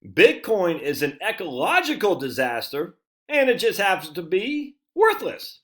Bitcoin is an ecological disaster, and it just happens to be worthless.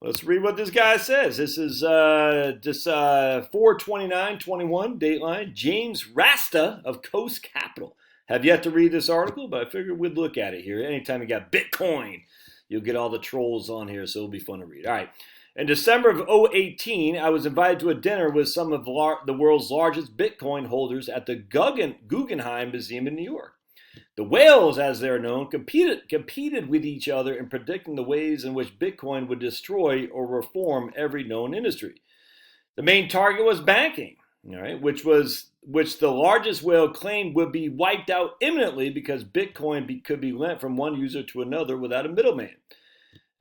Let's read what this guy says. This is just 4/29/21 Dateline. James Rasta of Coast Capital. Have yet to read this article, but I figured we'd look at it here. Anytime you got Bitcoin, you'll get all the trolls on here, so it'll be fun to read. All right. In December of 2018, I was invited to a dinner with some of the world's largest Bitcoin holders at the Guggenheim Museum in New York. The whales, as they're known, competed with each other in predicting the ways in which Bitcoin would destroy or reform every known industry. The main target was banking, all right, which the largest whale claimed would be wiped out imminently because Bitcoin could be lent from one user to another without a middleman.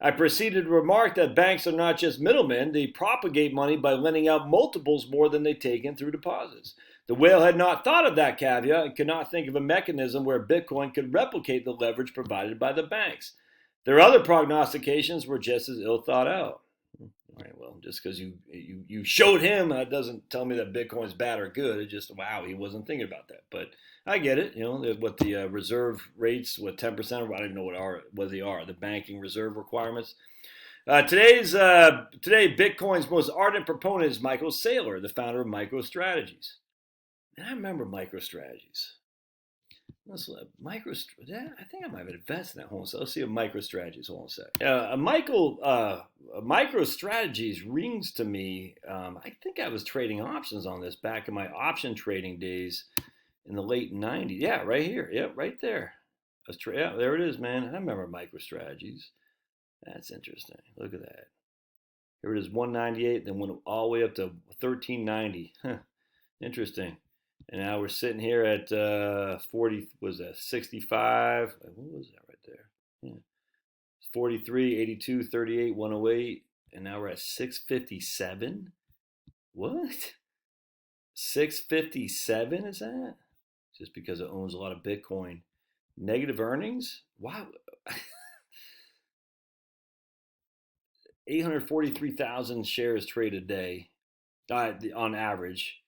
I proceeded to remark that banks are not just middlemen, they propagate money by lending out multiples more than they take in through deposits. The whale had not thought of that caveat and could not think of a mechanism where Bitcoin could replicate the leverage provided by the banks. Their other prognostications were just as ill thought out. All right, well, just because you showed him, that doesn't tell me that Bitcoin's bad or good. It's just, wow, he wasn't thinking about that. But I get it. You know, what the reserve rates, 10%, or I don't even know what they are, the banking reserve requirements. Today, Bitcoin's most ardent proponent is Michael Saylor, the founder of MicroStrategies. And I remember MicroStrategies. I think I might have invested in that. Hold on, so let's see what MicroStrategies. Hold on a sec. MicroStrategies rings to me. I think I was trading options on this back in my option trading days in the late 90s. Yeah, right here. Yep, right there. Yeah, there it is, man. I remember MicroStrategies. That's interesting. Look at that. Here it is, 198, then went all the way up to 1390. Huh. Interesting. And now we're sitting here at 40, was that 65? What was that right there? Yeah. 43, 82, 38, 108. And now we're at 657. What? 657 is that? Just because it owns a lot of Bitcoin. Negative earnings? Wow. 843,000 shares traded a day on average.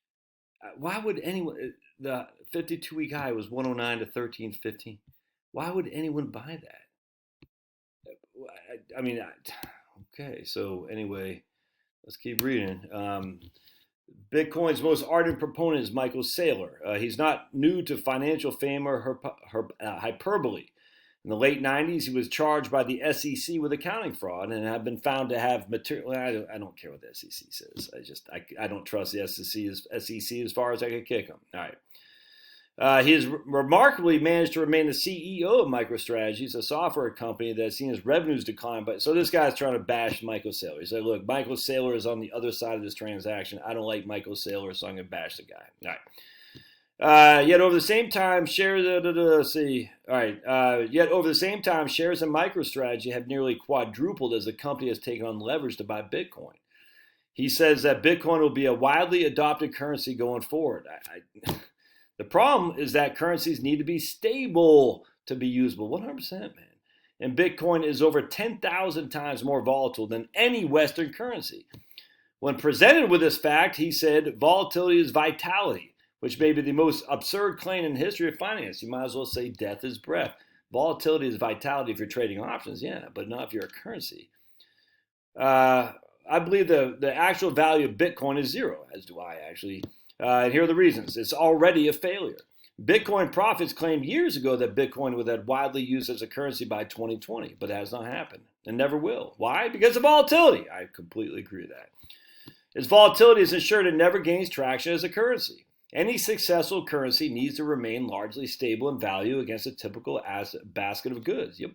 Why would anyone, the 52-week high was 109 to 1315. Why would anyone buy that? I mean, okay, so anyway, let's keep reading. Bitcoin's most ardent proponent is Michael Saylor. He's not new to financial fame or hyperbole. In the late 90s, he was charged by the SEC with accounting fraud and had been found to have material. I don't care what the SEC says. I don't trust the SEC as far as I could kick him. All right. He has remarkably managed to remain the CEO of MicroStrategies, a software company that has seen its revenues decline. So this guy's trying to bash Michael Saylor. He said, look, Michael Saylor is on the other side of this transaction. I don't like Michael Saylor, so I'm going to bash the guy. All right. Yet over the same time, shares in MicroStrategy have nearly quadrupled as the company has taken on leverage to buy Bitcoin. He says that Bitcoin will be a widely adopted currency going forward. The problem is that currencies need to be stable to be usable, 100%, man. And Bitcoin is over 10,000 times more volatile than any Western currency. When presented with this fact, he said, volatility is vitality, which may be the most absurd claim in the history of finance. You might as well say death is breath. Volatility is vitality if you're trading options, yeah, but not if you're a currency. I believe the actual value of Bitcoin is zero, as do I actually. And here are the reasons. It's already a failure. Bitcoin prophets claimed years ago that Bitcoin would be widely used as a currency by 2020, but that has not happened and never will. Why? Because of volatility. I completely agree with that. Its volatility is ensured it never gains traction as a currency. Any successful currency needs to remain largely stable in value against a typical basket of goods. Yep.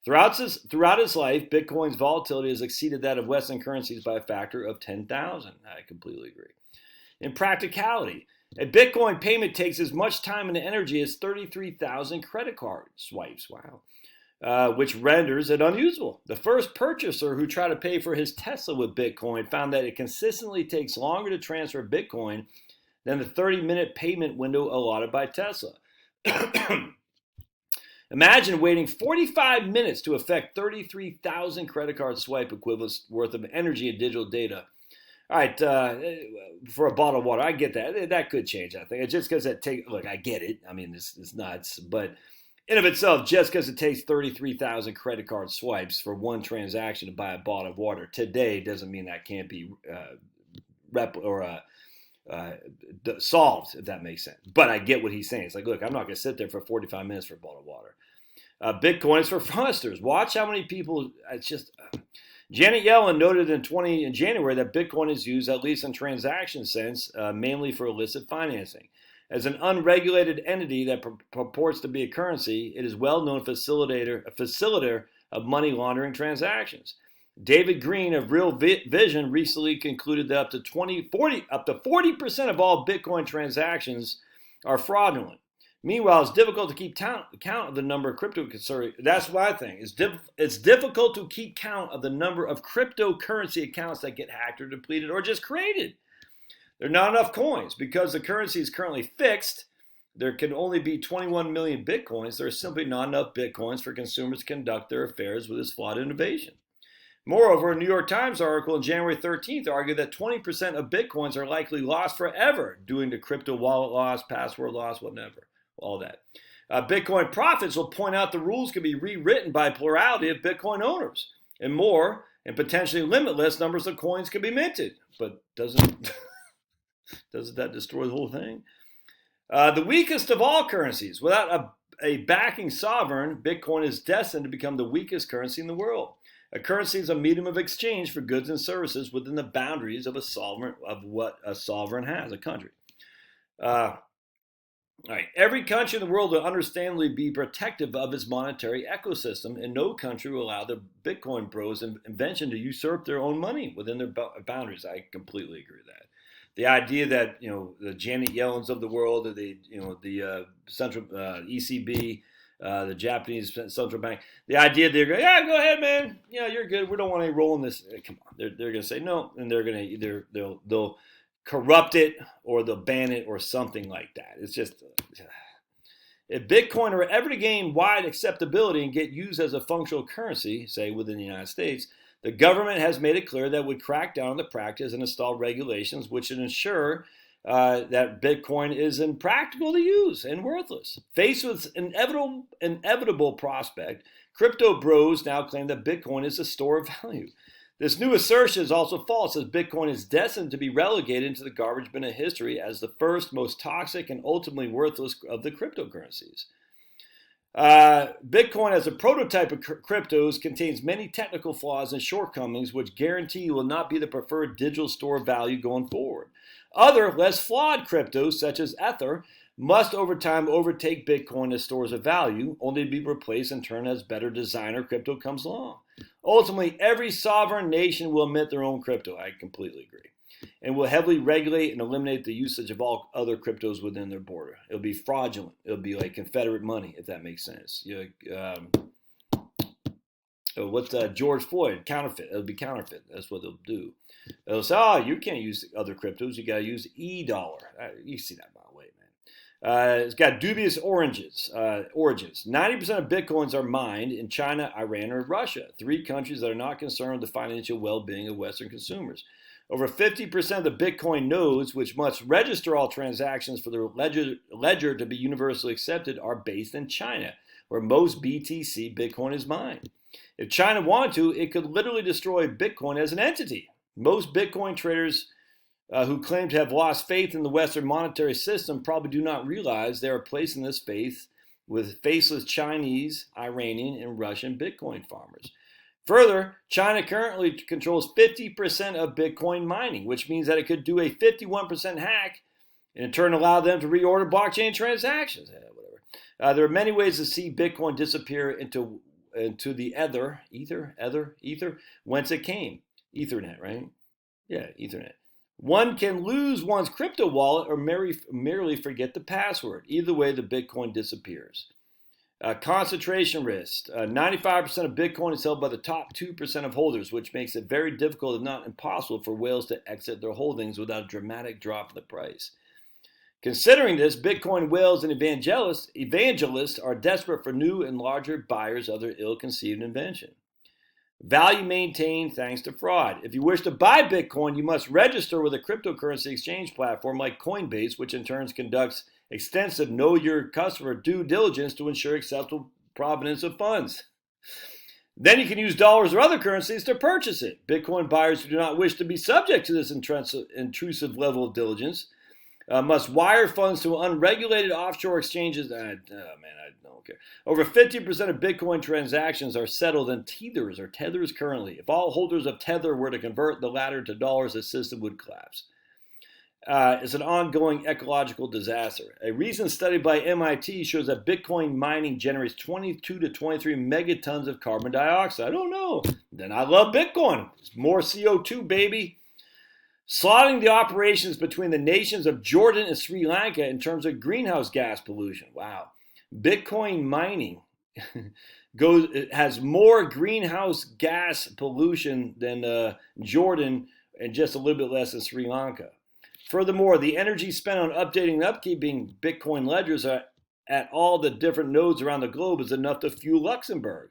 Throughout its life, Bitcoin's volatility has exceeded that of Western currencies by a factor of 10,000. I completely agree. In practicality, a Bitcoin payment takes as much time and energy as 33,000 credit card swipes. Wow. Which renders it unusable. The first purchaser who tried to pay for his Tesla with Bitcoin found that it consistently takes longer to transfer Bitcoin than the 30-minute payment window allotted by Tesla. Imagine waiting 45 minutes to affect 33,000 credit card swipe equivalents worth of energy and digital data. All right, for a bottle of water, I get that. That could change, I think. It's just because look, I get it. I mean, it's nuts. But in of itself, just because it takes 33,000 credit card swipes for one transaction to buy a bottle of water today doesn't mean that can't be solved, if that makes sense. But I get what he's saying. It's like, look, I'm not going to sit there for 45 minutes for a bottle of water. Bitcoin is for fraudsters. Watch how many people. It's just. Janet Yellen noted in January that Bitcoin is used, at least in transaction sense, mainly for illicit financing. As an unregulated entity that purports to be a currency, it is well-known facilitator of money laundering transactions. David Green of Real Vision recently concluded that up to 40% of all Bitcoin transactions are fraudulent. Meanwhile, it's difficult to keep count of the number of cryptocurrency. That's my thing. It's difficult to keep count of the number of cryptocurrency accounts that get hacked or depleted or just created. There are not enough coins because the currency is currently fixed. There can only be 21 million Bitcoins. There are simply not enough Bitcoins for consumers to conduct their affairs with this flawed innovation. Moreover, a New York Times article on January 13th argued that 20% of Bitcoins are likely lost forever due to crypto wallet loss, password loss, whatever. All that. Bitcoin prophets will point out the rules can be rewritten by a plurality of Bitcoin owners, and more and potentially limitless numbers of coins can be minted. But doesn't that destroy the whole thing? The weakest of all currencies, without a backing sovereign, Bitcoin is destined to become the weakest currency in the world. A currency is a medium of exchange for goods and services within the boundaries of what a sovereign has, a country. All right. Every country in the world will understandably be protective of its monetary ecosystem, and no country will allow the Bitcoin bros invention to usurp their own money within their boundaries. I completely agree with that. The idea that the Janet Yellens of the world, or the central ECB, the Japanese central bank, the idea they're going, yeah, go ahead, man, yeah, you're good. We don't want any role in this. Come on, they're going to say no, and they're going to either they'll corrupt it or they'll ban it or something like that. It's just, if Bitcoin were ever to gain wide acceptability and get used as a functional currency, say within the United States, the government has made it clear that it would crack down on the practice and install regulations which would ensure that Bitcoin is impractical to use and worthless. Faced with an inevitable prospect, crypto bros now claim that Bitcoin is a store of value. This new assertion is also false, as Bitcoin is destined to be relegated into the garbage bin of history as the first, most toxic, and ultimately worthless of the cryptocurrencies. Bitcoin, as a prototype of cryptos, contains many technical flaws and shortcomings which guarantee will not be the preferred digital store of value going forward. Other, less flawed cryptos, such as Ether, must over time overtake Bitcoin as stores of value, only to be replaced in turn as better designer crypto comes along. Ultimately, every sovereign nation will emit their own crypto. I completely agree. And will heavily regulate and eliminate the usage of all other cryptos within their border. It'll be fraudulent. It'll be like Confederate money, if that makes sense. What's George Floyd? Counterfeit. It'll be counterfeit. That's what they'll do. They'll say, you can't use other cryptos. You got to use e-dollar. You see that by the way, man. It's got dubious origins. 90% of Bitcoins are mined in China, Iran, or Russia, three countries that are not concerned with the financial well-being of Western consumers. Over 50% of the Bitcoin nodes, which must register all transactions for their ledger to be universally accepted, are based in China, where most BTC Bitcoin is mined. If China wanted to, it could literally destroy Bitcoin as an entity. Most Bitcoin traders who claim to have lost faith in the Western monetary system probably do not realize they are placing this faith with faceless Chinese, Iranian, and Russian Bitcoin farmers. Further, China currently controls 50% of Bitcoin mining, which means that it could do a 51% hack and in turn allow them to reorder blockchain transactions. There are many ways to see Bitcoin disappear into the ether, whence it came. Ethernet, right? Yeah, Ethernet. One can lose one's crypto wallet or merely forget the password. Either way, the Bitcoin disappears. Concentration risk. 95% of Bitcoin is held by the top 2% of holders, which makes it very difficult, if not impossible, for whales to exit their holdings without a dramatic drop in the price. Considering this, Bitcoin whales and evangelists are desperate for new and larger buyers of their ill-conceived invention. Value maintained thanks to fraud. If you wish to buy Bitcoin, you must register with a cryptocurrency exchange platform like Coinbase, which in turn conducts extensive know your customer due diligence to ensure acceptable provenance of funds. Then you can use dollars or other currencies to purchase it. Bitcoin buyers who do not wish to be subject to this intrusive level of diligence must wire funds to unregulated offshore exchanges. I don't care. Over 50% of Bitcoin transactions are settled in tethers currently. If all holders of Tether were to convert the latter to dollars, the system would collapse. It's an ongoing ecological disaster. A recent study by MIT shows that Bitcoin mining generates 22 to 23 megatons of carbon dioxide. Oh no, then I love Bitcoin. It's more CO2, baby. Slotting the operations between the nations of Jordan and Sri Lanka in terms of greenhouse gas pollution. Wow. Bitcoin mining has more greenhouse gas pollution than Jordan and just a little bit less than Sri Lanka. Furthermore, the energy spent on updating and upkeeping Bitcoin ledgers at all the different nodes around the globe is enough to fuel Luxembourg.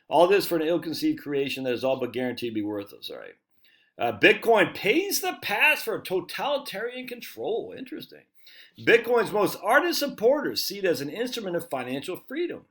All this for an ill-conceived creation that is all but guaranteed to be worthless. All right. Bitcoin pays the pass for totalitarian control. Interesting. Bitcoin's most ardent supporters see it as an instrument of financial freedom.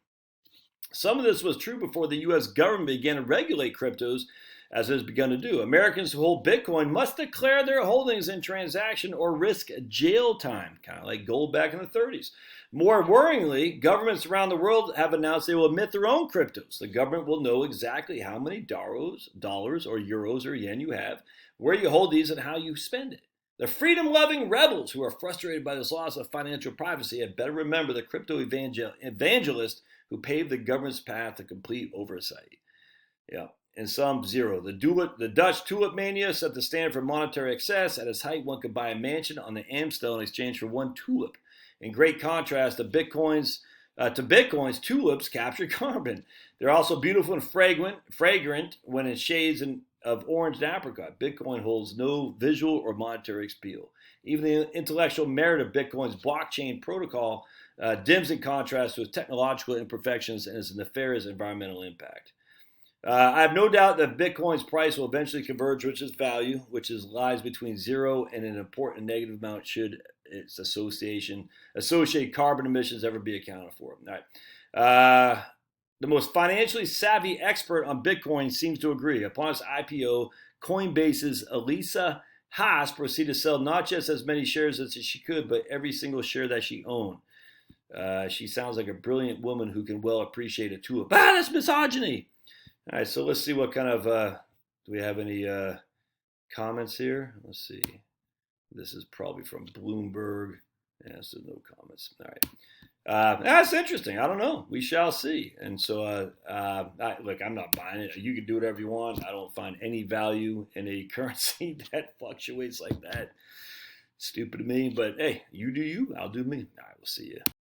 Some of this was true before the U.S. government began to regulate cryptos, as it has begun to do. Americans who hold Bitcoin must declare their holdings in transaction or risk jail time, kind of like gold back in the 30s. More worryingly, governments around the world have announced they will emit their own cryptos. The government will know exactly how many dollars or euros or yen you have, where you hold these, and how you spend it. The freedom-loving rebels who are frustrated by this loss of financial privacy had better remember the crypto evangelist who paved the government's path to complete oversight. Yeah. And some zero. The Dutch tulip mania set the standard for monetary excess. At its height, one could buy a mansion on the Amstel in exchange for one tulip. In great contrast to Bitcoin's tulips capture carbon. They're also beautiful and fragrant when in shades of orange and apricot. Bitcoin holds no visual or monetary appeal. Even the intellectual merit of Bitcoin's blockchain protocol dims in contrast to its technological imperfections and its nefarious environmental impact. I have no doubt that Bitcoin's price will eventually converge with its value, which lies between zero and an important negative amount should its associated carbon emissions ever be accounted for. All right. The most financially savvy expert on Bitcoin seems to agree. Upon its IPO, Coinbase's Elisa Haas proceeded to sell not just as many shares as she could, but every single share that she owned. She sounds like a brilliant woman who can well appreciate a tulip. That's misogyny! All right, so let's see what kind of, do we have any comments here? Let's see. This is probably from Bloomberg. Yeah, so no comments. All right. That's interesting. I don't know. We shall see. And so, look, I'm not buying it. You can do whatever you want. I don't find any value in a currency that fluctuates like that. Stupid to me, but hey, you do you. I'll do me. All right, we'll see you.